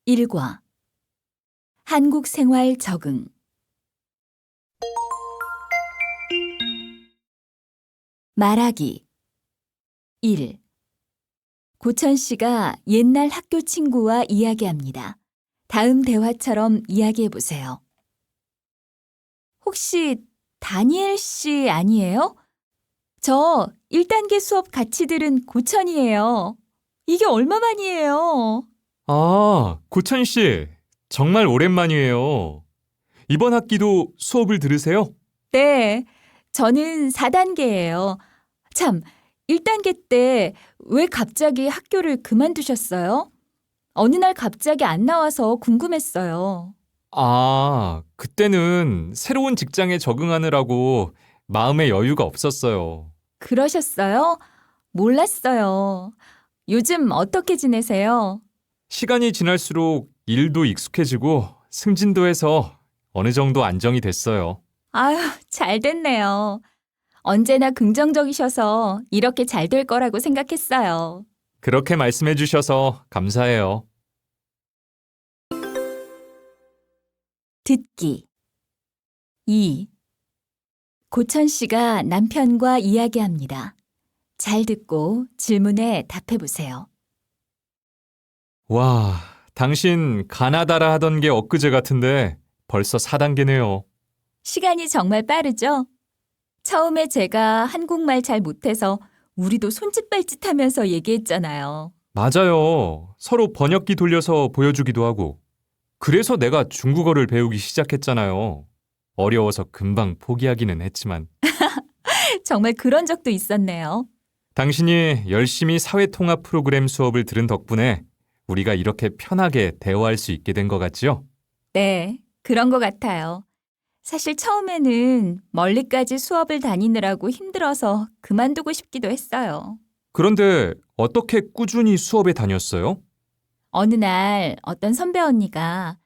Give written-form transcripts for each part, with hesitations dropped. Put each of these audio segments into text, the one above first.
1과 한국 생활 적응 말하기 1. 고천 씨가 옛날 학교 친구와 이야기합니다. 다음 대화처럼 이야기해 보세요. 혹시 다니엘 씨 아니에요? 저 1단계 수업 같이 들은 고천이에요. 이게 얼마만이에요? 아, 고찬 씨, 정말 오랜만이에요. 이번 학기도 수업을 들으세요? 네, 저는 4단계예요. 참, 1단계 때 왜 갑자기 학교를 그만두셨어요? 어느 날 갑자기 안 나와서 궁금했어요. 아, 그때는 새로운 직장에 적응하느라고 마음의 여유가 없었어요. 그러셨어요? 몰랐어요. 요즘 어떻게 지내세요? 시간이 지날수록 일도 익숙해지고 승진도 해서 어느 정도 안정이 됐어요. 아휴, 잘 됐네요. 언제나 긍정적이셔서 이렇게 잘 될 거라고 생각했어요. 그렇게 말씀해 주셔서 감사해요. 듣기 2. 고천 씨가 남편과 이야기합니다. 잘 듣고 질문에 답해 보세요. 와, 당신 가나다라 하던 게 엊그제 같은데 벌써 4단계네요. 시간이 정말 빠르죠? 처음에 제가 한국말 잘 못해서 우리도 손짓발짓 하면서 얘기했잖아요. 맞아요. 서로 번역기 돌려서 보여주기도 하고. 그래서 내가 중국어를 배우기 시작했잖아요. 어려워서 금방 포기하기는 했지만. 정말 그런 적도 있었네요. 당신이 열심히 사회통합 프로그램 수업을 들은 덕분에 우리가 이렇게 편하게 대화할 수 있게 된 것 같지요? 네, 그런 것 같아요. 사실 처음에는 멀리까지 수업을 다니느라고 힘들어서 그만두고 싶기도 했어요. 그런데 어떻게 꾸준히 수업에 다녔어요? 어느 날 어떤 선배 언니가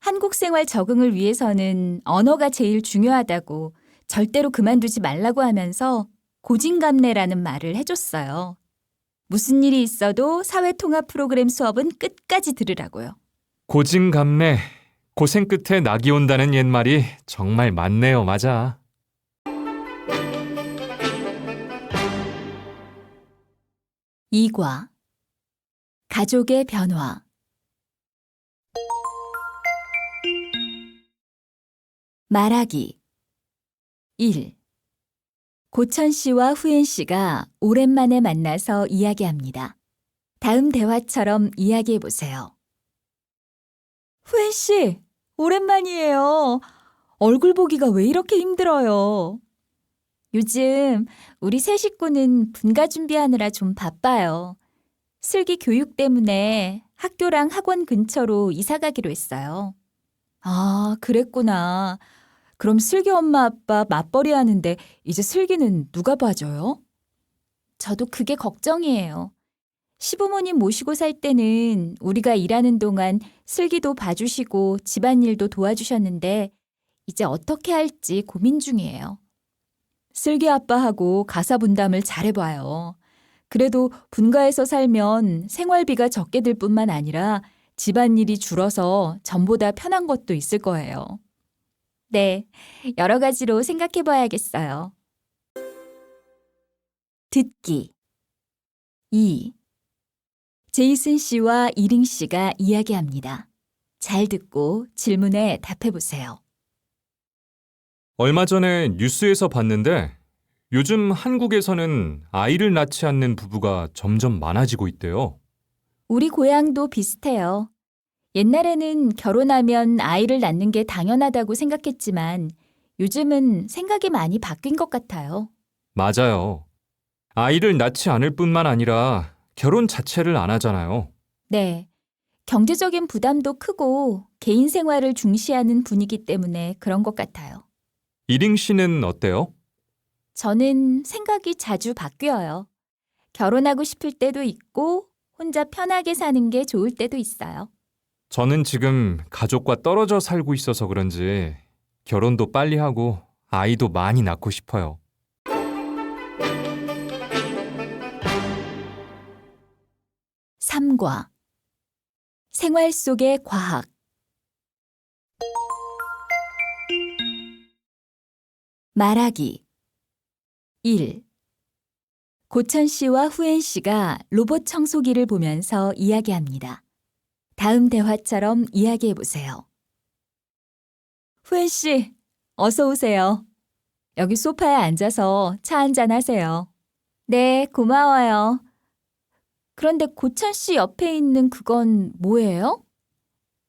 한국 생활 적응을 위해서는 언어가 제일 중요하다고 절대로 그만두지 말라고 하면서 고진감래라는 말을 해줬어요. 무슨 일이 있어도 사회통합 프로그램 수업은 끝까지 들으라고요. 고진감래, 고생 끝에 낙이 온다는 옛말이 정말 맞네요, 맞아. 2과 가족의 변화 말하기 1. 고천 씨와 후엔 씨가 오랜만에 만나서 이야기합니다. 다음 대화처럼 이야기해 보세요. 후엔 씨, 오랜만이에요. 얼굴 보기가 왜 이렇게 힘들어요? 요즘 우리 세 식구는 분가 준비하느라 좀 바빠요. 슬기 교육 때문에 학교랑 학원 근처로 이사 가기로 했어요. 아, 그랬구나. 그럼 슬기 엄마 아빠 맞벌이 하는데 이제 슬기는 누가 봐줘요? 저도 그게 걱정이에요. 시부모님 모시고 살 때는 우리가 일하는 동안 슬기도 봐주시고 집안일도 도와주셨는데 이제 어떻게 할지 고민 중이에요. 슬기 아빠하고 가사 분담을 잘해봐요. 그래도 분가에서 살면 생활비가 적게 들 뿐만 아니라 집안일이 줄어서 전보다 편한 것도 있을 거예요. 네, 여러 가지로 생각해봐야겠어요. 듣기 2. 제이슨 씨와 이링 씨가 이야기합니다. 잘 듣고 질문에 답해 보세요. 얼마 전에 뉴스에서 봤는데 요즘 한국에서는 아이를 낳지 않는 부부가 점점 많아지고 있대요. 우리 고향도 비슷해요. 옛날에는 결혼하면 아이를 낳는 게 당연하다고 생각했지만 요즘은 생각이 많이 바뀐 것 같아요. 맞아요. 아이를 낳지 않을 뿐만 아니라 결혼 자체를 안 하잖아요. 네, 경제적인 부담도 크고 개인 생활을 중시하는 분위기 때문에 그런 것 같아요. 이링 씨는 어때요? 저는 생각이 자주 바뀌어요. 결혼하고 싶을 때도 있고 혼자 편하게 사는 게 좋을 때도 있어요. 저는 지금 가족과 떨어져 살고 있어서 그런지 결혼도 빨리 하고 아이도 많이 낳고 싶어요. 3과 생활 속의 과학. 말하기. 1. 고천 씨와 후엔 씨가 로봇 청소기를 보면서 이야기합니다. 다음 대화처럼 이야기해 보세요. 후엔 씨, 어서 오세요. 여기 소파에 앉아서 차 한잔 하세요. 네, 고마워요. 그런데 고천 씨 옆에 있는 그건 뭐예요?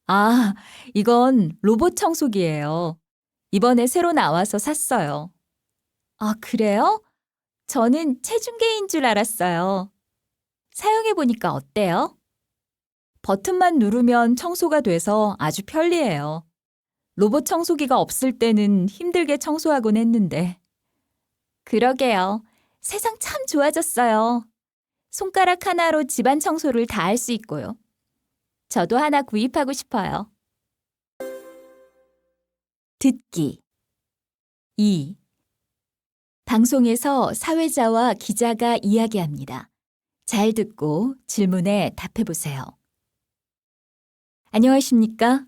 아, 이건 로봇 청소기예요. 이번에 새로 나와서 샀어요. 아, 그래요? 저는 체중계인 줄 알았어요. 사용해 보니까 어때요? 버튼만 누르면 청소가 돼서 아주 편리해요. 로봇 청소기가 없을 때는 힘들게 청소하곤 했는데. 그러게요. 세상 참 좋아졌어요. 손가락 하나로 집안 청소를 다 할 수 있고요. 저도 하나 구입하고 싶어요. 듣기. 2. 방송에서 사회자와 기자가 이야기합니다. 잘 듣고 질문에 답해 보세요. 안녕하십니까?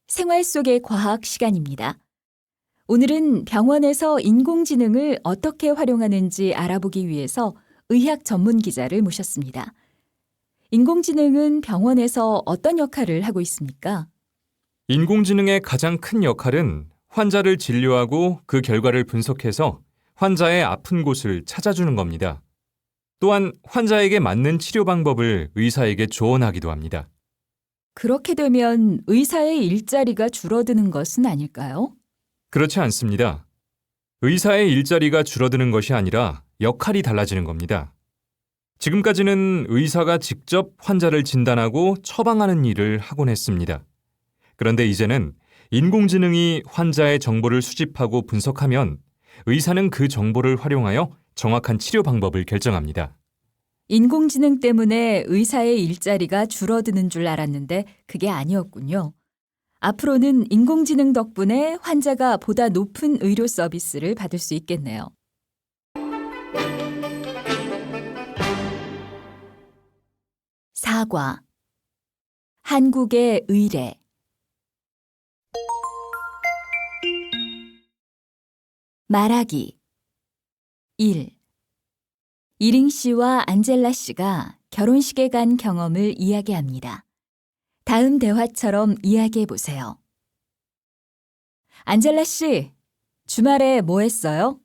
생활 속의 과학 시간입니다. 오늘은 병원에서 인공지능을 어떻게 활용하는지 알아보기 위해서 의학 전문 기자를 모셨습니다. 인공지능은 병원에서 어떤 역할을 하고 있습니까? 인공지능의 가장 큰 역할은 환자를 진료하고 그 결과를 분석해서 환자의 아픈 곳을 찾아주는 겁니다. 또한 환자에게 맞는 치료 방법을 의사에게 조언하기도 합니다. 그렇게 되면 의사의 일자리가 줄어드는 것은 아닐까요? 그렇지 않습니다. 의사의 일자리가 줄어드는 것이 아니라 역할이 달라지는 겁니다. 지금까지는 의사가 직접 환자를 진단하고 처방하는 일을 하곤 했습니다. 그런데 이제는 인공지능이 환자의 정보를 수집하고 분석하면 의사는 그 정보를 활용하여 정확한 치료 방법을 결정합니다. 인공지능 때문에 의사의 일자리가 줄어드는 줄 알았는데 그게 아니었군요. 앞으로는 인공지능 덕분에 환자가 보다 높은 의료 서비스를 받을 수 있겠네요. 사과. 한국의 의례. 말하기. 1. 이링 씨와 안젤라 씨가 결혼식에 간 경험을 이야기합니다. 다음 대화처럼 이야기해 보세요. 안젤라 씨, 주말에 뭐 했어요?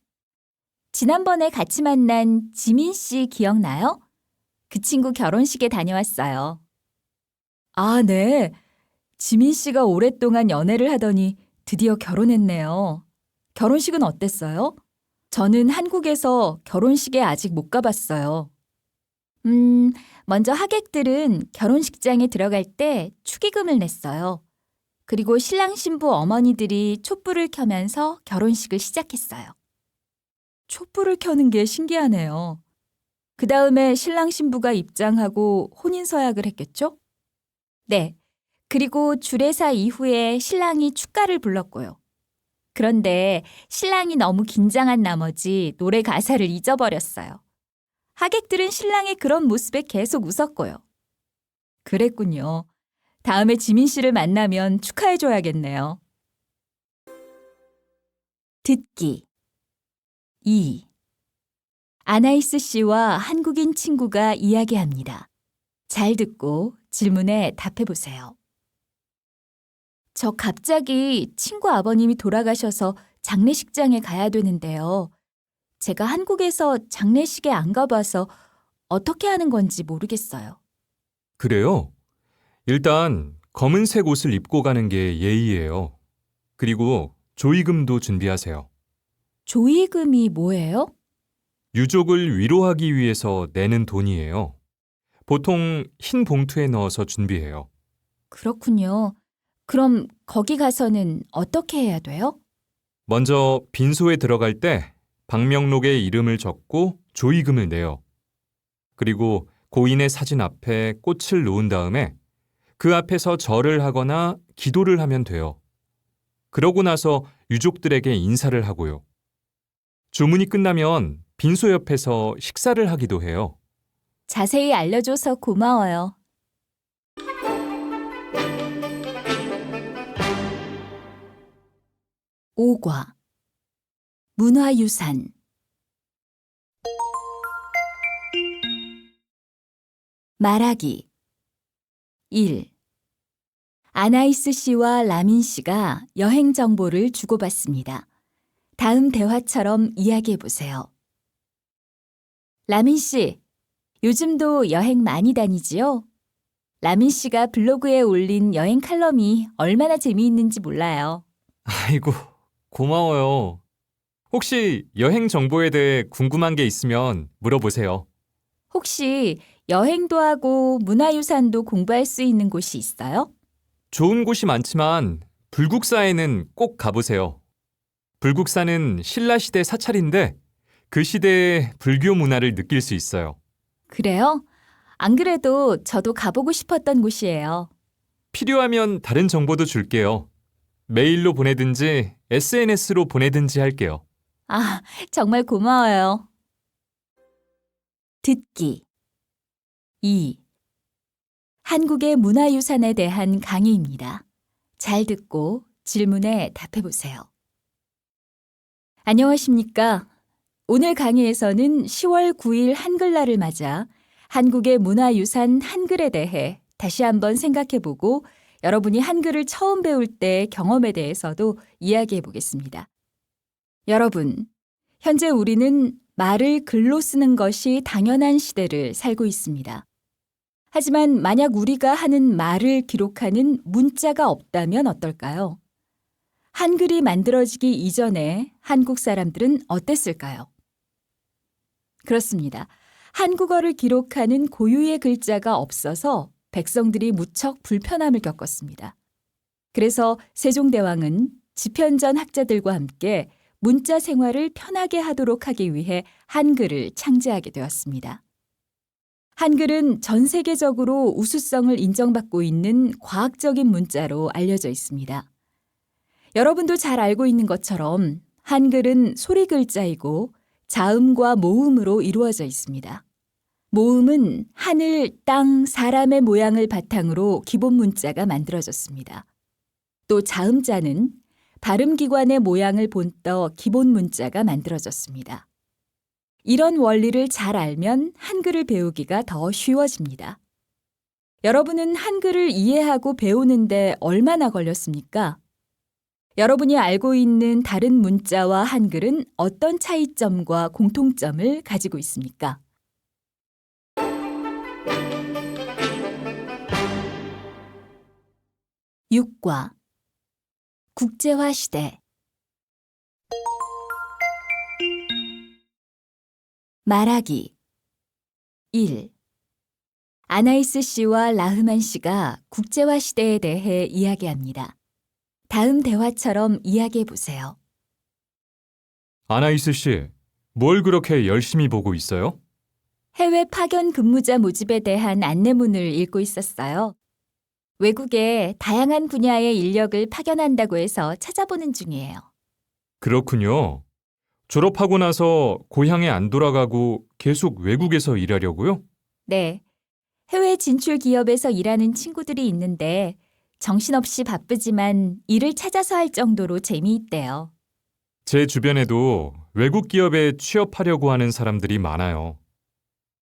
지난번에 같이 만난 지민 씨 기억나요? 그 친구 결혼식에 다녀왔어요. 아, 네. 지민 씨가 오랫동안 연애를 하더니 드디어 결혼했네요. 결혼식은 어땠어요? 저는 한국에서 결혼식에 아직 못 가봤어요. 먼저 하객들은 결혼식장에 들어갈 때 축의금을 냈어요. 그리고 신랑 신부 어머니들이 촛불을 켜면서 결혼식을 시작했어요. 촛불을 켜는 게 신기하네요. 그 다음에 신랑 신부가 입장하고 혼인서약을 했겠죠? 네. 그리고 주례사 이후에 신랑이 축가를 불렀고요. 그런데 신랑이 너무 긴장한 나머지 노래 가사를 잊어버렸어요. 하객들은 신랑의 그런 모습에 계속 웃었고요. 그랬군요. 다음에 지민 씨를 만나면 축하해줘야겠네요. 듣기. 2. 아나이스 씨와 한국인 친구가 이야기합니다. 잘 듣고 질문에 답해 보세요. 저 갑자기 친구 아버님이 돌아가셔서 장례식장에 가야 되는데요. 제가 한국에서 장례식에 안 가봐서 어떻게 하는 건지 모르겠어요. 그래요? 일단 검은색 옷을 입고 가는 게 예의예요. 그리고 조의금도 준비하세요. 조의금이 뭐예요? 유족을 위로하기 위해서 내는 돈이에요. 보통 흰 봉투에 넣어서 준비해요. 그렇군요. 그럼 거기 가서는 어떻게 해야 돼요? 먼저 빈소에 들어갈 때 방명록에 이름을 적고 조의금을 내요. 그리고 고인의 사진 앞에 꽃을 놓은 다음에 그 앞에서 절을 하거나 기도를 하면 돼요. 그러고 나서 유족들에게 인사를 하고요. 주문이 끝나면 빈소 옆에서 식사를 하기도 해요. 자세히 알려줘서 고마워요. 5과 문화유산 말하기 1. 아나이스 씨와 라민 씨가 여행 정보를 주고받습니다. 다음 대화처럼 이야기해 보세요. 라민 씨, 요즘도 여행 많이 다니지요? 라민 씨가 블로그에 올린 여행 칼럼이 얼마나 재미있는지 몰라요. 아이고, 고마워요. 혹시 여행 정보에 대해 궁금한 게 있으면 물어보세요. 혹시 여행도 하고 문화유산도 공부할 수 있는 곳이 있어요? 좋은 곳이 많지만 불국사에는 꼭 가보세요. 불국사는 신라시대 사찰인데 그 시대의 불교 문화를 느낄 수 있어요. 그래요? 안 그래도 저도 가보고 싶었던 곳이에요. 필요하면 다른 정보도 줄게요. 메일로 보내든지 SNS로 보내든지 할게요. 아, 정말 고마워요. 듣기 2. 한국의 문화유산에 대한 강의입니다. 잘 듣고 질문에 답해 보세요. 안녕하십니까? 오늘 강의에서는 10월 9일 한글날을 맞아 한국의 문화유산 한글에 대해 다시 한번 생각해 보고 여러분이 한글을 처음 배울 때 경험에 대해서도 이야기해 보겠습니다. 여러분, 현재 우리는 말을 글로 쓰는 것이 당연한 시대를 살고 있습니다. 하지만 만약 우리가 하는 말을 기록하는 문자가 없다면 어떨까요? 한글이 만들어지기 이전에 한국 사람들은 어땠을까요? 그렇습니다. 한국어를 기록하는 고유의 글자가 없어서 백성들이 무척 불편함을 겪었습니다. 그래서 세종대왕은 집현전 학자들과 함께 문자 생활을 편하게 하도록 하기 위해 한글을 창제하게 되었습니다. 한글은 전 세계적으로 우수성을 인정받고 있는 과학적인 문자로 알려져 있습니다. 여러분도 잘 알고 있는 것처럼 한글은 소리 글자이고 자음과 모음으로 이루어져 있습니다. 모음은 하늘, 땅, 사람의 모양을 바탕으로 기본 문자가 만들어졌습니다. 또 자음자는 발음기관의 모양을 본떠 기본 문자가 만들어졌습니다. 이런 원리를 잘 알면 한글을 배우기가 더 쉬워집니다. 여러분은 한글을 이해하고 배우는데 얼마나 걸렸습니까? 여러분이 알고 있는 다른 문자와 한글은 어떤 차이점과 공통점을 가지고 있습니까? 육과 국제화 시대 말하기 1. 아나이스 씨와 라흐만 씨가 국제화 시대에 대해 이야기합니다. 다음 대화처럼 이야기해 보세요. 아나이스 씨, 뭘 그렇게 열심히 보고 있어요? 해외 파견 근무자 모집에 대한 안내문을 읽고 있었어요. 외국에 다양한 분야의 인력을 파견한다고 해서 찾아보는 중이에요. 그렇군요. 졸업하고 나서 고향에 안 돌아가고 계속 외국에서 일하려고요? 네. 해외 진출 기업에서 일하는 친구들이 있는데 정신없이 바쁘지만 일을 찾아서 할 정도로 재미있대요. 제 주변에도 외국 기업에 취업하려고 하는 사람들이 많아요.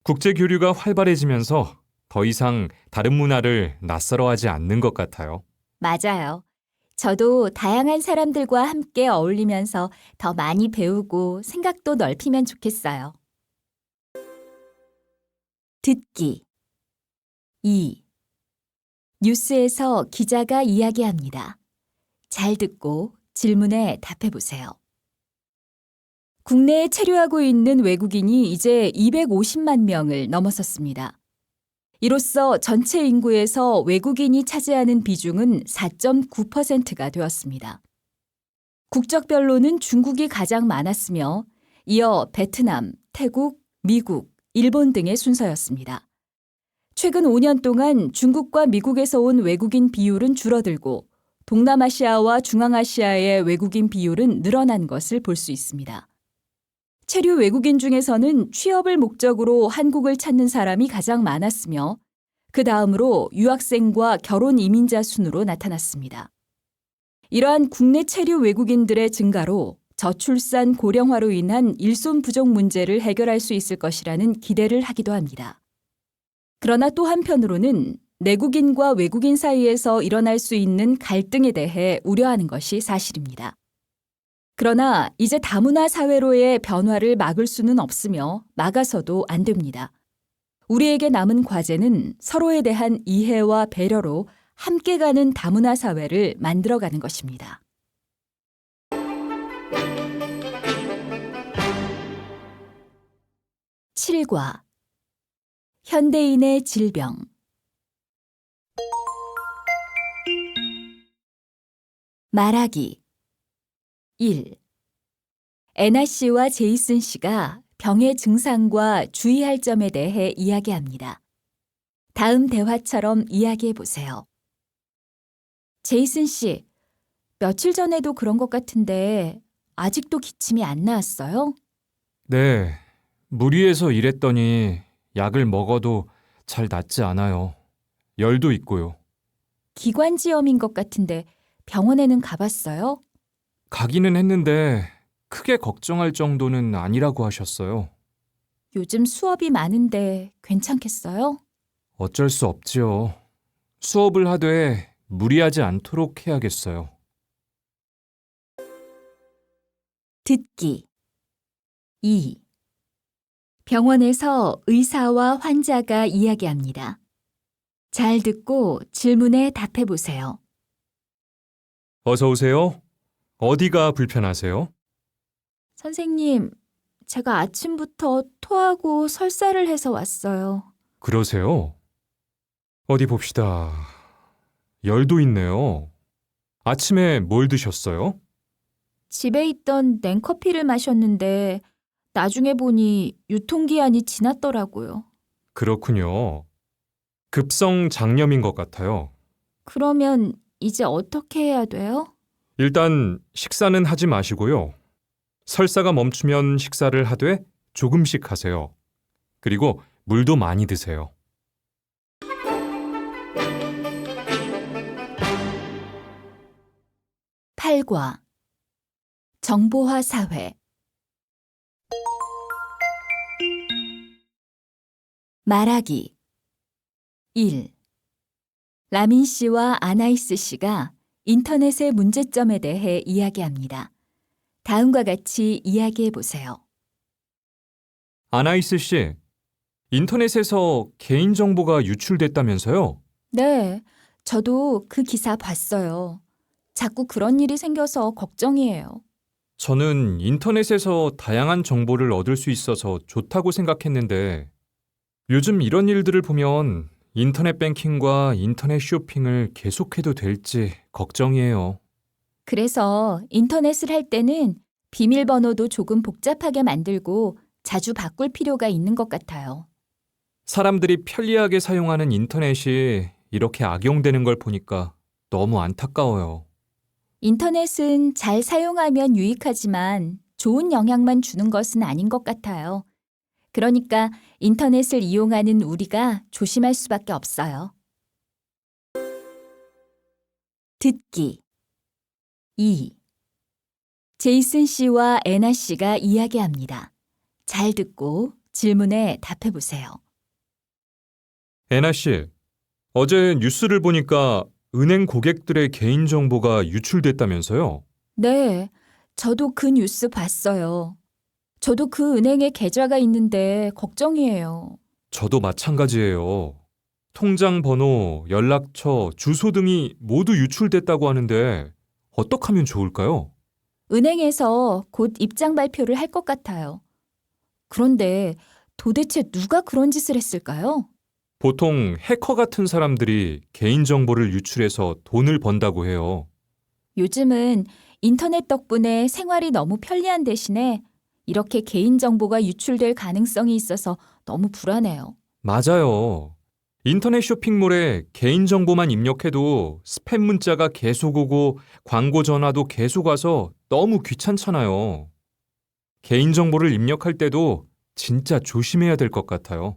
국제 교류가 활발해지면서 더 이상 다른 문화를 낯설어하지 않는 것 같아요. 맞아요. 저도 다양한 사람들과 함께 어울리면서 더 많이 배우고 생각도 넓히면 좋겠어요. 듣기 2. 뉴스에서 기자가 이야기합니다. 잘 듣고 질문에 답해 보세요. 국내에 체류하고 있는 외국인이 이제 250만 명을 넘어섰습니다. 이로써 전체 인구에서 외국인이 차지하는 비중은 4.9%가 되었습니다. 국적별로는 중국이 가장 많았으며 이어 베트남, 태국, 미국, 일본 등의 순서였습니다. 최근 5년 동안 중국과 미국에서 온 외국인 비율은 줄어들고 동남아시아와 중앙아시아의 외국인 비율은 늘어난 것을 볼 수 있습니다. 체류 외국인 중에서는 취업을 목적으로 한국을 찾는 사람이 가장 많았으며 그 다음으로 유학생과 결혼 이민자 순으로 나타났습니다. 이러한 국내 체류 외국인들의 증가로 저출산 고령화로 인한 일손 부족 문제를 해결할 수 있을 것이라는 기대를 하기도 합니다. 그러나 또 한편으로는 내국인과 외국인 사이에서 일어날 수 있는 갈등에 대해 우려하는 것이 사실입니다. 그러나 이제 다문화 사회로의 변화를 막을 수는 없으며 막아서도 안 됩니다. 우리에게 남은 과제는 서로에 대한 이해와 배려로 함께 가는 다문화 사회를 만들어가는 것입니다. 7과 현대인의 질병. 말하기. 1. 애나 씨와 제이슨 씨가 병의 증상과 주의할 점에 대해 이야기합니다. 다음 대화처럼 이야기해 보세요. 제이슨 씨, 며칠 전에도 그런 것 같은데 아직도 기침이 안 나았어요? 네, 무리해서 일했더니 약을 먹어도 잘 낫지 않아요. 열도 있고요. 기관지염인 것 같은데 병원에는 가봤어요? 가기는 했는데 크게 걱정할 정도는 아니라고 하셨어요. 요즘 수업이 많은데 괜찮겠어요? 어쩔 수 없지요. 수업을 하되 무리하지 않도록 해야겠어요. 듣기. 2. 병원에서 의사와 환자가 이야기합니다. 잘 듣고 질문에 답해 보세요. 어서 오세요. 어디가 불편하세요? 선생님, 제가 아침부터 토하고 설사를 해서 왔어요. 그러세요? 어디 봅시다. 열도 있네요. 아침에 뭘 드셨어요? 집에 있던 냉커피를 마셨는데 나중에 보니 유통기한이 지났더라고요. 그렇군요. 급성 장염인 것 같아요. 그러면 이제 어떻게 해야 돼요? 일단 식사는 하지 마시고요. 설사가 멈추면 식사를 하되 조금씩 하세요. 그리고 물도 많이 드세요. 8과 정보화 사회. 말하기. 1. 라민 씨와 아나이스 씨가 인터넷의 문제점에 대해 이야기합니다. 다음과 같이 이야기해 보세요. 아나이스 씨, 인터넷에서 개인정보가 유출됐다면서요? 네, 저도 그 기사 봤어요. 자꾸 그런 일이 생겨서 걱정이에요. 저는 인터넷에서 다양한 정보를 얻을 수 있어서 좋다고 생각했는데 요즘 이런 일들을 보면 인터넷 뱅킹과 인터넷 쇼핑을 계속해도 될지 걱정이에요. 그래서 인터넷을 할 때는 비밀번호도 조금 복잡하게 만들고 자주 바꿀 필요가 있는 것 같아요. 사람들이 편리하게 사용하는 인터넷이 이렇게 악용되는 걸 보니까 너무 안타까워요. 인터넷은 잘 사용하면 유익하지만 좋은 영향만 주는 것은 아닌 것 같아요. 그러니까 인터넷을 이용하는 우리가 조심할 수밖에 없어요. 듣기. 2. 제이슨 씨와 애나 씨가 이야기합니다. 잘 듣고 질문에 답해 보세요. 애나 씨, 어제 뉴스를 보니까 은행 고객들의 개인정보가 유출됐다면서요? 네, 저도 그 뉴스 봤어요. 저도 그 은행에 계좌가 있는데 걱정이에요. 저도 마찬가지예요. 통장 번호, 연락처, 주소 등이 모두 유출됐다고 하는데 어떻게 하면 좋을까요? 은행에서 곧 입장 발표를 할 것 같아요. 그런데 도대체 누가 그런 짓을 했을까요? 보통 해커 같은 사람들이 개인정보를 유출해서 돈을 번다고 해요. 요즘은 인터넷 덕분에 생활이 너무 편리한 대신에 이렇게 개인정보가 유출될 가능성이 있어서 너무 불안해요. 맞아요. 인터넷 쇼핑몰에 개인정보만 입력해도 스팸 문자가 계속 오고 광고 전화도 계속 와서 너무 귀찮잖아요. 개인정보를 입력할 때도 진짜 조심해야 될 것 같아요.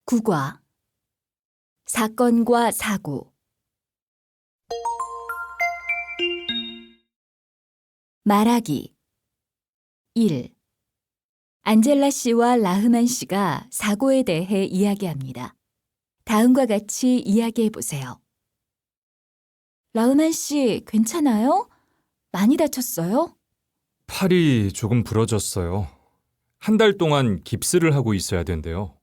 국화. 사건과 사고. 말하기. 1. 안젤라 씨와 라흐만 씨가 사고에 대해 이야기합니다. 다음과 같이 이야기해 보세요. 라흐만 씨, 괜찮아요? 많이 다쳤어요? 팔이 조금 부러졌어요. 한 달 동안 깁스를 하고 있어야 된대요.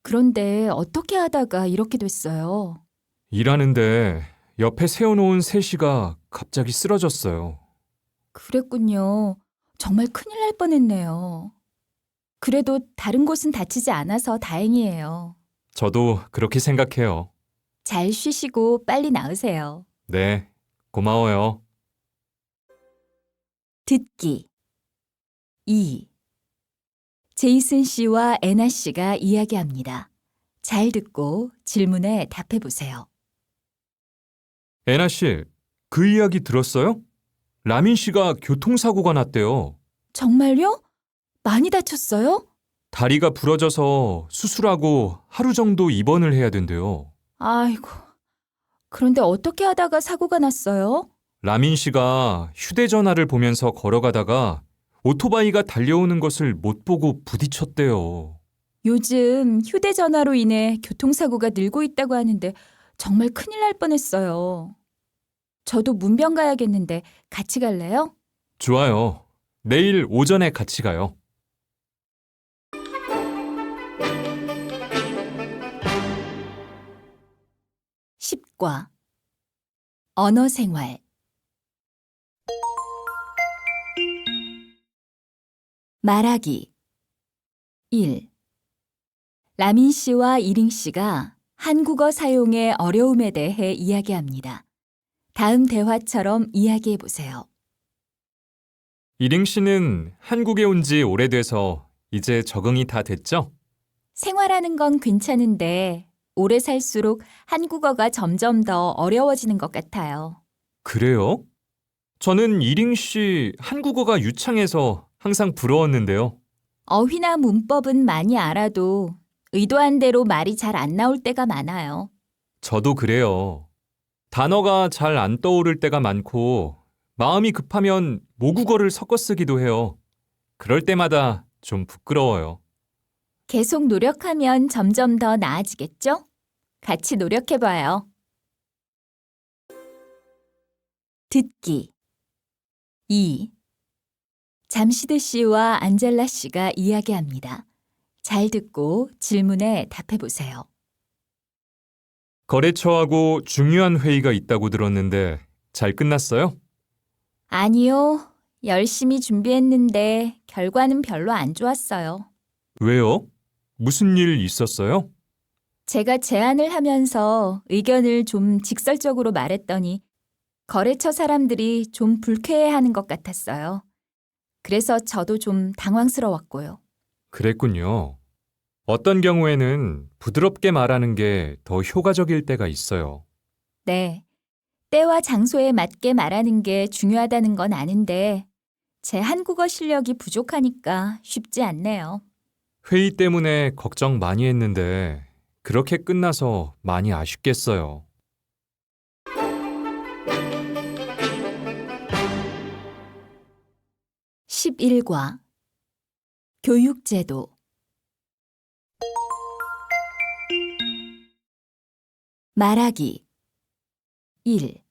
그런데 어떻게 하다가 이렇게 됐어요? 일하는데 옆에 세워놓은 셋이가 갑자기 쓰러졌어요. 그랬군요. 정말 큰일 날 뻔했네요. 그래도 다른 곳은 다치지 않아서 다행이에요. 저도 그렇게 생각해요. 잘 쉬시고 빨리 나으세요. 네, 고마워요. 듣기. 2. 제이슨 씨와 애나 씨가 이야기합니다. 잘 듣고 질문에 답해 보세요. 애나 씨, 그 이야기 들었어요? 라민 씨가 교통사고가 났대요. 정말요? 많이 다쳤어요? 다리가 부러져서 수술하고 하루 정도 입원을 해야 된대요. 아이고. 그런데 어떻게 하다가 사고가 났어요? 라민 씨가 휴대전화를 보면서 걸어가다가 오토바이가 달려오는 것을 못 보고 부딪혔대요. 요즘 휴대전화로 인해 교통사고가 늘고 있다고 하는데 정말 큰일 날 뻔했어요. 저도 문병 가야겠는데 같이 갈래요? 좋아요. 내일 오전에 같이 가요. 십과. 언어생활. 말하기. 1. 라민 씨와 이링 씨가 한국어 사용의 어려움에 대해 이야기합니다. 다음 대화처럼 이야기해 보세요. 이링 씨는 한국에 온 지 오래돼서 이제 적응이 다 됐죠? 생활하는 건 괜찮은데 오래 살수록 한국어가 점점 더 어려워지는 것 같아요. 그래요? 저는 이링 씨 한국어가 유창해서 항상 부러웠는데요. 어휘나 문법은 많이 알아도 의도한 대로 말이 잘 안 나올 때가 많아요. 저도 그래요. 단어가 잘 안 떠오를 때가 많고 마음이 급하면 모국어를 섞어 쓰기도 해요. 그럴 때마다 좀 부끄러워요. 계속 노력하면 점점 더 나아지겠죠? 같이 노력해봐요. 듣기. 2. 잠시드 씨와 안젤라 씨가 이야기합니다. 잘 듣고 질문에 답해 보세요. 거래처하고 중요한 회의가 있다고 들었는데 잘 끝났어요? 아니요. 열심히 준비했는데 결과는 별로 안 좋았어요. 왜요? 무슨 일 있었어요? 제가 제안을 하면서 의견을 좀 직설적으로 말했더니 거래처 사람들이 좀 불쾌해하는 것 같았어요. 그래서 저도 좀 당황스러웠고요. 그랬군요. 어떤 경우에는 부드럽게 말하는 게 더 효과적일 때가 있어요. 네. 때와 장소에 맞게 말하는 게 중요하다는 건 아는데 제 한국어 실력이 부족하니까 쉽지 않네요. 회의 때문에 걱정 많이 했는데 그렇게 끝나서 많이 아쉽겠어요. (11과) 교육제도. 말하기. 1.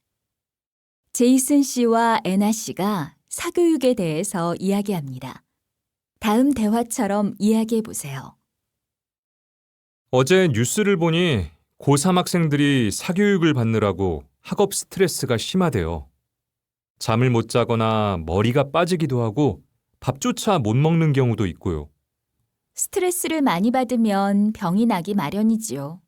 제이슨 씨와 애나 씨가 사교육에 대해서 이야기합니다. 다음 대화처럼 이야기해 보세요. 어제 뉴스를 보니 고3 학생들이 사교육을 받느라고 학업 스트레스가 심하대요. 잠을 못 자거나 머리가 빠지기도 하고 밥조차 못 먹는 경우도 있고요. 스트레스를 많이 받으면 병이 나기 마련이지요.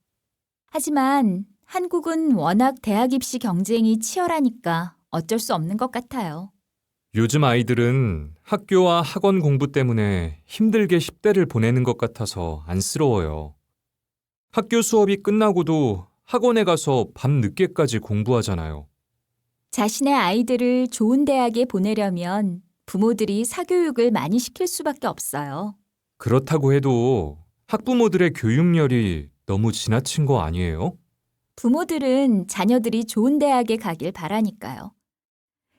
하지만 한국은 워낙 대학 입시 경쟁이 치열하니까 어쩔 수 없는 것 같아요. 요즘 아이들은 학교와 학원 공부 때문에 힘들게 10대를 보내는 것 같아서 안쓰러워요. 학교 수업이 끝나고도 학원에 가서 밤 늦게까지 공부하잖아요. 자신의 아이들을 좋은 대학에 보내려면 부모들이 사교육을 많이 시킬 수밖에 없어요. 그렇다고 해도 학부모들의 교육열이 너무 지나친 거 아니에요? 부모들은 자녀들이 좋은 대학에 가길 바라니까요.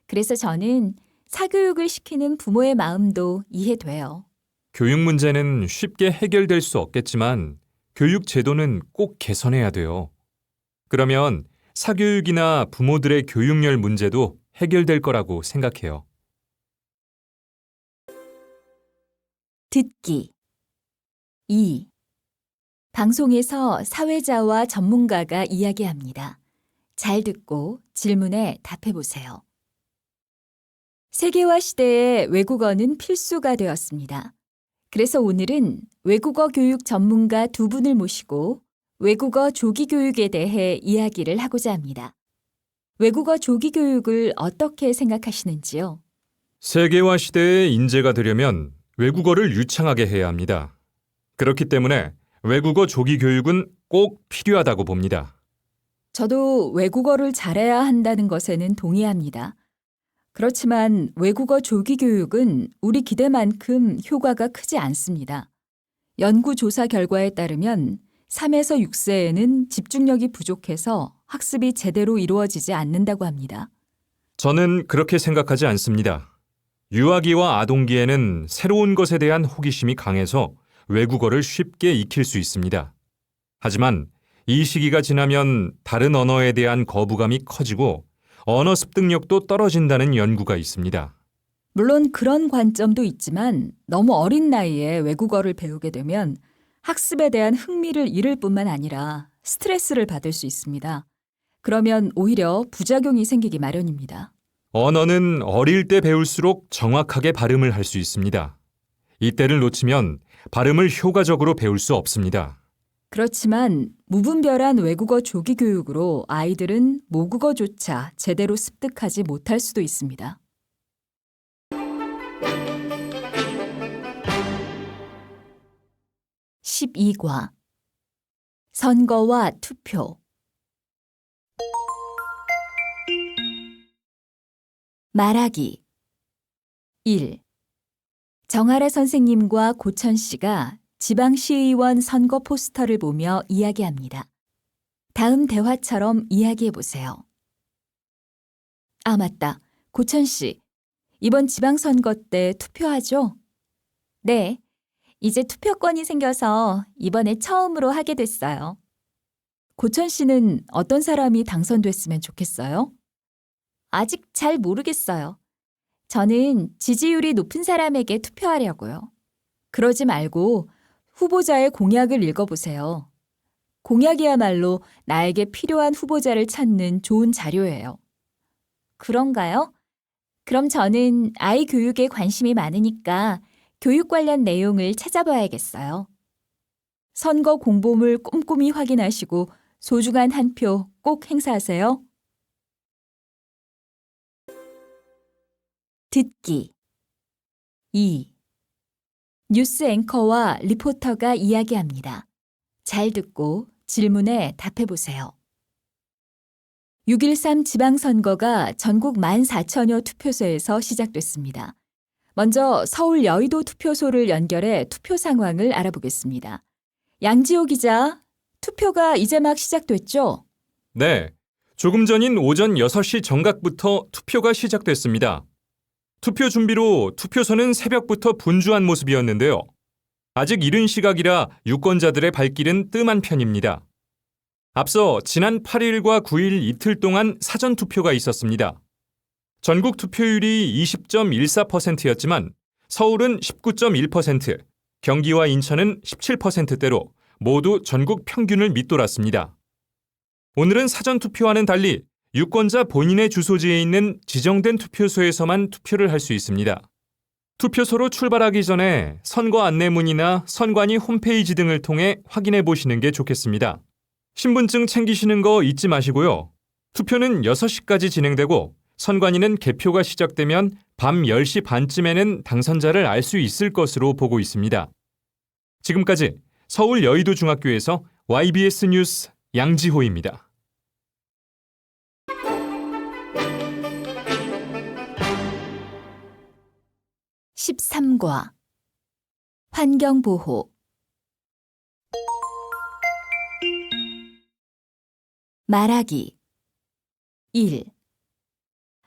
그래서 저는 사교육을 시키는 부모의 마음도 이해돼요. 교육 문제는 쉽게 해결될 수 없겠지만 교육 제도는 꼭 개선해야 돼요. 그러면 사교육이나 부모들의 교육열 문제도 해결될 거라고 생각해요. 듣기 2. 방송에서 사회자와 전문가가 이야기합니다. 잘 듣고 질문에 답해 보세요. 세계화 시대에 외국어는 필수가 되었습니다. 그래서 오늘은 외국어 교육 전문가 두 분을 모시고 외국어 조기 교육에 대해 이야기를 하고자 합니다. 외국어 조기 교육을 어떻게 생각하시는지요? 세계화 시대의 인재가 되려면 외국어를 유창하게 해야 합니다. 그렇기 때문에 외국어 조기 교육은 꼭 필요하다고 봅니다. 저도 외국어를 잘해야 한다는 것에는 동의합니다. 그렇지만 외국어 조기 교육은 우리 기대만큼 효과가 크지 않습니다. 연구조사 결과에 따르면 3에서 6세에는 집중력이 부족해서 학습이 제대로 이루어지지 않는다고 합니다. 저는 그렇게 생각하지 않습니다. 유아기와 아동기에는 새로운 것에 대한 호기심이 강해서 외국어를 쉽게 익힐 수 있습니다. 하지만 이 시기가 지나면 다른 언어에 대한 거부감이 커지고 언어 습득력도 떨어진다는 연구가 있습니다. 물론 그런 관점도 있지만 너무 어린 나이에 외국어를 배우게 되면 학습에 대한 흥미를 잃을 뿐만 아니라 스트레스를 받을 수 있습니다. 그러면 오히려 부작용이 생기기 마련입니다. 언어는 어릴 때 배울수록 정확하게 발음을 할 수 있습니다. 이때를 놓치면 발음을 효과적으로 배울 수 없습니다. 그렇지만 무분별한 외국어 조기 교육으로 아이들은 모국어조차 제대로 습득하지 못할 수도 있습니다. (12과) 선거와 투표. 말하기 1. 정아라 선생님과 고천 씨가 지방시의원 선거 포스터를 보며 이야기합니다. 다음 대화처럼 이야기해 보세요. 아, 맞다. 고천 씨, 이번 지방선거 때 투표하죠? 네. 이제 투표권이 생겨서 이번에 처음으로 하게 됐어요. 고천 씨는 어떤 사람이 당선됐으면 좋겠어요? 아직 잘 모르겠어요. 저는 지지율이 높은 사람에게 투표하려고요. 그러지 말고 후보자의 공약을 읽어보세요. 공약이야말로 나에게 필요한 후보자를 찾는 좋은 자료예요. 그런가요? 그럼 저는 아이 교육에 관심이 많으니까 교육 관련 내용을 찾아봐야겠어요. 선거 공보물 꼼꼼히 확인하시고 소중한 한 표 꼭 행사하세요. 듣기 2. 뉴스 앵커와 리포터가 이야기합니다. 잘 듣고 질문에 답해 보세요. 6.13 지방선거가 전국 14,000여 투표소에서 시작됐습니다. 먼저 서울 여의도 투표소를 연결해 투표 상황을 알아보겠습니다. 양지호 기자, 투표가 이제 막 시작됐죠? 네, 조금 전인 오전 6시 정각부터 투표가 시작됐습니다. 투표 준비로 투표소는 새벽부터 분주한 모습이었는데요. 아직 이른 시각이라 유권자들의 발길은 뜸한 편입니다. 앞서 지난 8일과 9일 이틀 동안 사전투표가 있었습니다. 전국 투표율이 20.14%였지만 서울은 19.1%, 경기와 인천은 17%대로 모두 전국 평균을 밑돌았습니다. 오늘은 사전투표와는 달리 유권자 본인의 주소지에 있는 지정된 투표소에서만 투표를 할 수 있습니다. 투표소로 출발하기 전에 선거 안내문이나 선관위 홈페이지 등을 통해 확인해 보시는 게 좋겠습니다. 신분증 챙기시는 거 잊지 마시고요. 투표는 6시까지 진행되고 선관위는 개표가 시작되면 밤 10시 반쯤에는 당선자를 알 수 있을 것으로 보고 있습니다. 지금까지 서울 여의도 중학교에서 YBS 뉴스 양지호입니다. 13과 환경보호. 말하기 1.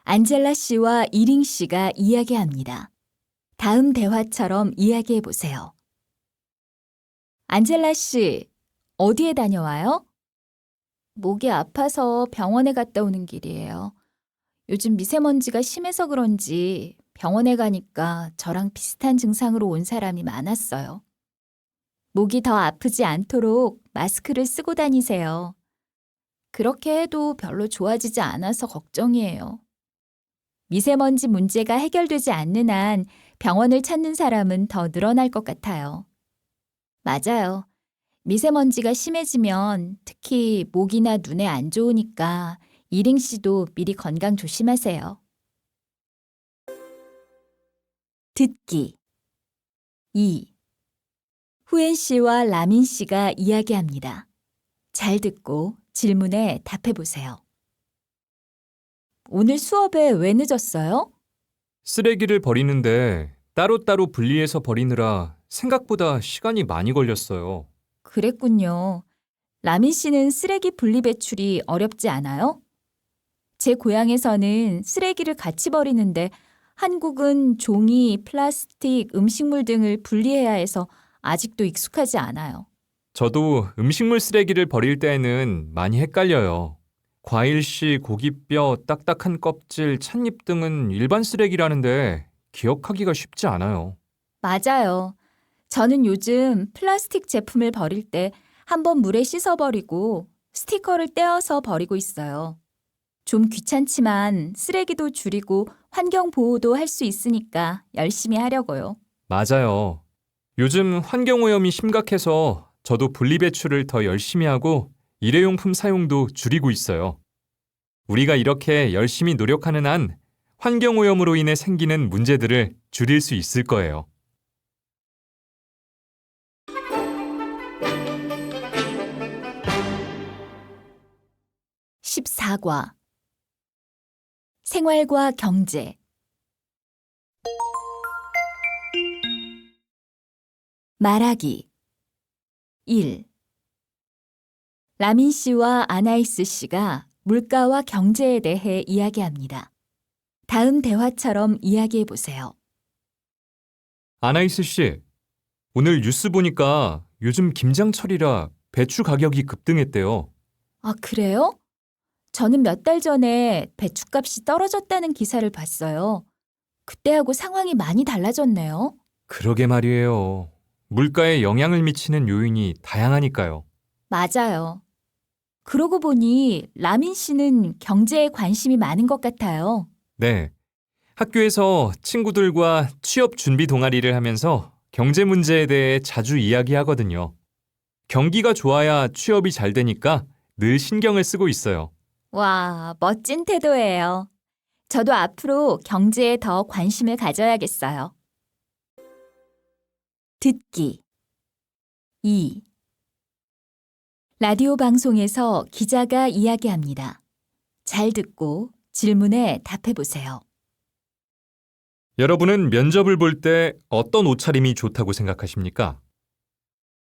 안젤라 씨와 이링 씨가 이야기합니다. 다음 대화처럼 이야기해 보세요. 안젤라 씨, 어디에 다녀와요? 목이 아파서 병원에 갔다 오는 길이에요. 요즘 미세먼지가 심해서 그런지 병원에 가니까 저랑 비슷한 증상으로 온 사람이 많았어요. 목이 더 아프지 않도록 마스크를 쓰고 다니세요. 그렇게 해도 별로 좋아지지 않아서 걱정이에요. 미세먼지 문제가 해결되지 않는 한 병원을 찾는 사람은 더 늘어날 것 같아요. 맞아요. 미세먼지가 심해지면 특히 목이나 눈에 안 좋으니까 이링 씨도 미리 건강 조심하세요. 듣기 2. 후엔 씨와 라민 씨가 이야기합니다. 잘 듣고 질문에 답해 보세요. 오늘 수업에 왜 늦었어요? 쓰레기를 버리는데 따로따로 분리해서 버리느라 생각보다 시간이 많이 걸렸어요. 그랬군요. 라민 씨는 쓰레기 분리 배출이 어렵지 않아요? 제 고향에서는 쓰레기를 같이 버리는데 한국은 종이, 플라스틱, 음식물 등을 분리해야 해서 아직도 익숙하지 않아요. 저도 음식물 쓰레기를 버릴 때에는 많이 헷갈려요. 과일씨, 고기뼈, 딱딱한 껍질, 찻잎 등은 일반 쓰레기라는데 기억하기가 쉽지 않아요. 맞아요. 저는 요즘 플라스틱 제품을 버릴 때 한번 물에 씻어버리고 스티커를 떼어서 버리고 있어요. 좀 귀찮지만 쓰레기도 줄이고 환경 보호도 할 수 있으니까 열심히 하려고요. 맞아요. 요즘 환경오염이 심각해서 저도 분리배출을 더 열심히 하고 일회용품 사용도 줄이고 있어요. 우리가 이렇게 열심히 노력하는 한 환경오염으로 인해 생기는 문제들을 줄일 수 있을 거예요. 14과 생활과 경제 말하기 1. 라민 씨와 아나이스 씨가 물가와 경제에 대해 이야기합니다. 다음 대화처럼 이야기해 보세요. 아나이스 씨, 오늘 뉴스 보니까 요즘 김장철이라 배추 가격이 급등했대요. 아, 그래요? 저는 몇 달 전에 배춧값이 떨어졌다는 기사를 봤어요. 그때하고 상황이 많이 달라졌네요. 그러게 말이에요. 물가에 영향을 미치는 요인이 다양하니까요. 맞아요. 그러고 보니 라민 씨는 경제에 관심이 많은 것 같아요. 네. 학교에서 친구들과 취업 준비 동아리를 하면서 경제 문제에 대해 자주 이야기하거든요. 경기가 좋아야 취업이 잘 되니까 늘 신경을 쓰고 있어요. 와, 멋진 태도예요. 저도 앞으로 경제에 더 관심을 가져야겠어요. 듣기 2. 라디오 방송에서 기자가 이야기합니다. 잘 듣고 질문에 답해 보세요. 여러분은 면접을 볼 때 어떤 옷차림이 좋다고 생각하십니까?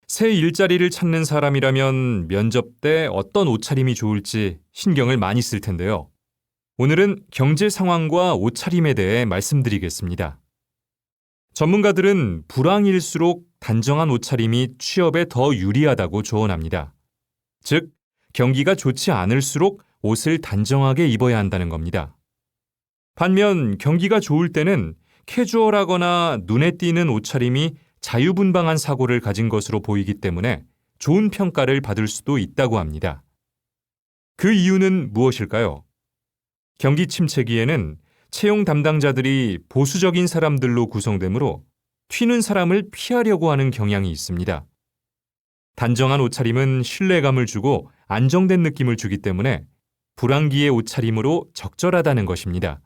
새 일자리를 찾는 사람이라면 면접 때 어떤 옷차림이 좋을지 신경을 많이 쓸 텐데요. 오늘은 경제 상황과 옷차림에 대해 말씀드리겠습니다. 전문가들은 불황일수록 단정한 옷차림이 취업에 더 유리하다고 조언합니다. 즉, 경기가 좋지 않을수록 옷을 단정하게 입어야 한다는 겁니다. 반면 경기가 좋을 때는 캐주얼하거나 눈에 띄는 옷차림이 자유분방한 사고를 가진 것으로 보이기 때문에 좋은 평가를 받을 수도 있다고 합니다. 그 이유는 무엇일까요? 경기 침체기에는 채용 담당자들이 보수적인 사람들로 구성되므로 튀는 사람을 피하려고 하는 경향이 있습니다. 단정한 옷차림은 신뢰감을 주고 안정된 느낌을 주기 때문에 불황기의 옷차림으로 적절하다는 것입니다.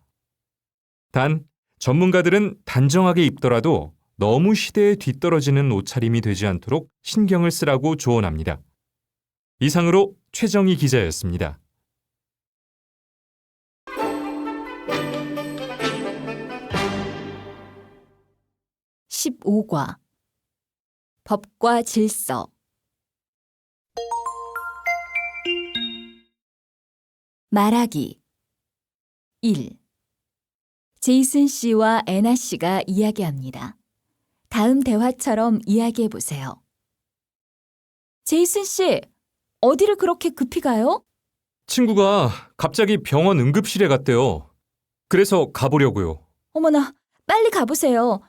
단, 전문가들은 단정하게 입더라도 너무 시대에 뒤떨어지는 옷차림이 되지 않도록 신경을 쓰라고 조언합니다. 이상으로 최정희 기자였습니다. 15과 법과 질서 말하기 1. 제이슨 씨와 애나 씨가 이야기합니다. 다음 대화처럼 이야기해 보세요. 제이슨 씨, 어디를 그렇게 급히 가요? 친구가 갑자기 병원 응급실에 갔대요. 그래서 가보려고요. 어머나, 빨리 가보세요.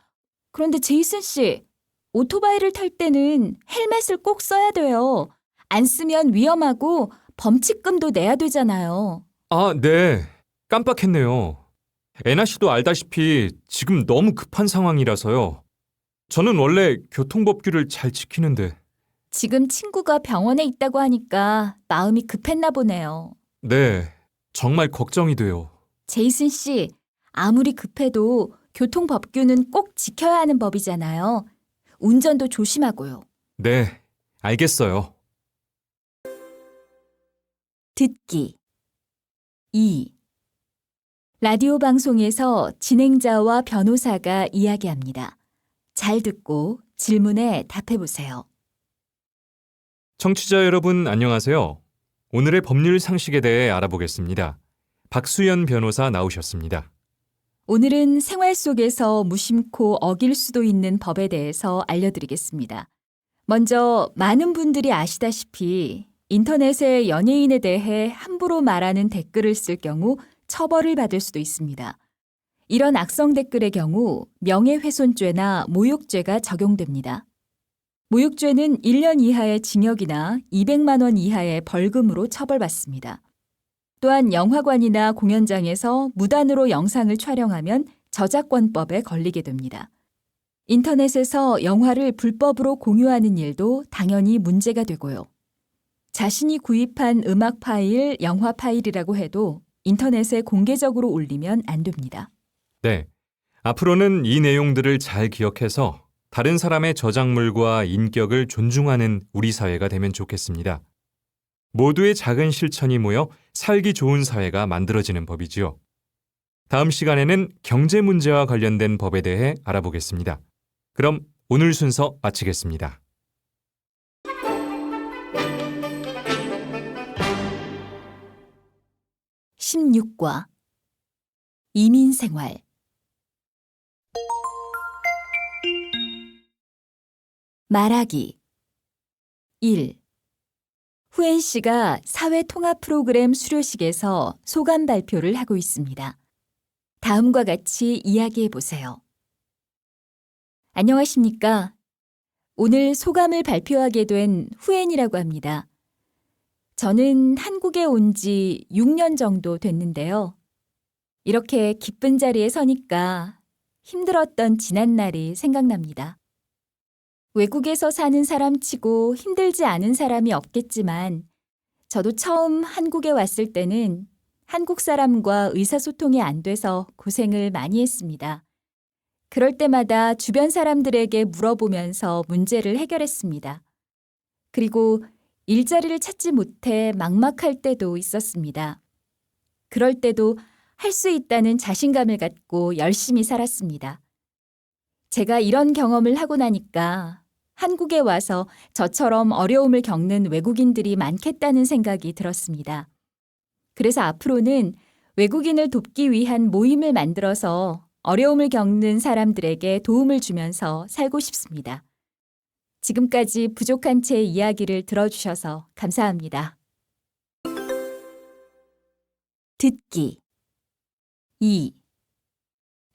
그런데 제이슨 씨, 오토바이를 탈 때는 헬멧을 꼭 써야 돼요. 안 쓰면 위험하고 범칙금도 내야 되잖아요. 아, 네. 깜빡했네요. 애나 씨도 알다시피 지금 너무 급한 상황이라서요. 저는 원래 교통법규를 잘 지키는데. 지금 친구가 병원에 있다고 하니까 마음이 급했나 보네요. 네, 정말 걱정이 돼요. 제이슨 씨, 아무리 급해도 교통법규는 꼭 지켜야 하는 법이잖아요. 운전도 조심하고요. 네, 알겠어요. 듣기 2. 라디오 방송에서 진행자와 변호사가 이야기합니다. 잘 듣고 질문에 답해 보세요. 청취자 여러분 안녕하세요. 오늘의 법률 상식에 대해 알아보겠습니다. 박수연 변호사 나오셨습니다. 오늘은 생활 속에서 무심코 어길 수도 있는 법에 대해서 알려드리겠습니다. 먼저 많은 분들이 아시다시피 인터넷에 연예인에 대해 함부로 말하는 댓글을 쓸 경우 처벌을 받을 수도 있습니다. 이런 악성 댓글의 경우 명예훼손죄나 모욕죄가 적용됩니다. 모욕죄는 1년 이하의 징역이나 200만 원 이하의 벌금으로 처벌받습니다. 또한 영화관이나 공연장에서 무단으로 영상을 촬영하면 저작권법에 걸리게 됩니다. 인터넷에서 영화를 불법으로 공유하는 일도 당연히 문제가 되고요. 자신이 구입한 음악 파일, 영화 파일이라고 해도 인터넷에 공개적으로 올리면 안 됩니다. 네, 앞으로는 이 내용들을 잘 기억해서 다른 사람의 저작물과 인격을 존중하는 우리 사회가 되면 좋겠습니다. 모두의 작은 실천이 모여 살기 좋은 사회가 만들어지는 법이지요. 다음 시간에는 경제 문제와 관련된 법에 대해 알아보겠습니다. 그럼 오늘 순서 마치겠습니다. (16과) 이민생활 말하기 1. 후엔 씨가 사회통합 프로그램 수료식에서 소감 발표를 하고 있습니다. 다음과 같이 이야기해 보세요. 안녕하십니까? 오늘 소감을 발표하게 된 후엔이라고 합니다. 저는 한국에 온 지 6년 정도 됐는데요. 이렇게 기쁜 자리에 서니까 힘들었던 지난 날이 생각납니다. 외국에서 사는 사람치고 힘들지 않은 사람이 없겠지만 저도 처음 한국에 왔을 때는 한국 사람과 의사소통이 안 돼서 고생을 많이 했습니다. 그럴 때마다 주변 사람들에게 물어보면서 문제를 해결했습니다. 그리고 일자리를 찾지 못해 막막할 때도 있었습니다. 그럴 때도 할 수 있다는 자신감을 갖고 열심히 살았습니다. 제가 이런 경험을 하고 나니까 한국에 와서 저처럼 어려움을 겪는 외국인들이 많겠다는 생각이 들었습니다. 그래서 앞으로는 외국인을 돕기 위한 모임을 만들어서 어려움을 겪는 사람들에게 도움을 주면서 살고 싶습니다. 지금까지 부족한 제 이야기를 들어주셔서 감사합니다. 듣기 2.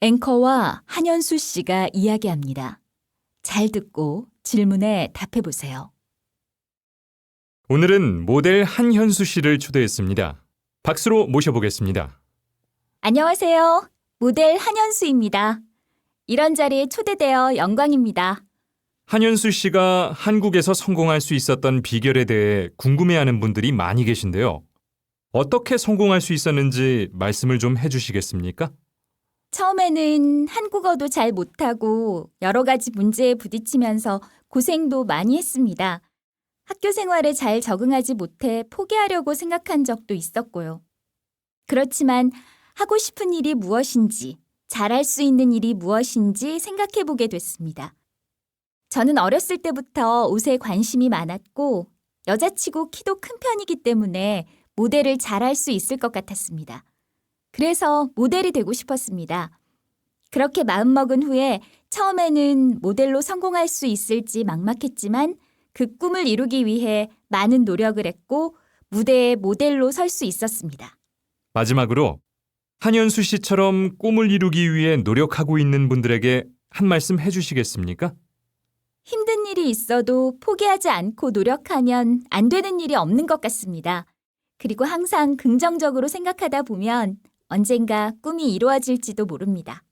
앵커와 한현수 씨가 이야기합니다. 잘 듣고 질문에 답해 보세요. 오늘은 모델 한현수 씨를 초대했습니다. 박수로 모셔보겠습니다. 안녕하세요. 모델 한현수입니다. 이런 자리에 초대되어 영광입니다. 한현수 씨가 한국에서 성공할 수 있었던 비결에 대해 궁금해하는 분들이 많이 계신데요. 어떻게 성공할 수 있었는지 말씀을 좀 해주시겠습니까? 처음에는 한국어도 잘 못하고 여러 가지 문제에 부딪히면서 고생도 많이 했습니다. 학교 생활에 잘 적응하지 못해 포기하려고 생각한 적도 있었고요. 그렇지만 하고 싶은 일이 무엇인지, 잘할 수 있는 일이 무엇인지 생각해 보게 됐습니다. 저는 어렸을 때부터 옷에 관심이 많았고 여자치고 키도 큰 편이기 때문에 모델을 잘할 수 있을 것 같았습니다. 그래서 모델이 되고 싶었습니다. 그렇게 마음먹은 후에 처음에는 모델로 성공할 수 있을지 막막했지만 그 꿈을 이루기 위해 많은 노력을 했고 무대에 모델로 설 수 있었습니다. 마지막으로 한현수 씨처럼 꿈을 이루기 위해 노력하고 있는 분들에게 한 말씀 해주시겠습니까? 힘든 일이 있어도 포기하지 않고 노력하면 안 되는 일이 없는 것 같습니다. 그리고 항상 긍정적으로 생각하다 보면 언젠가 꿈이 이루어질지도 모릅니다.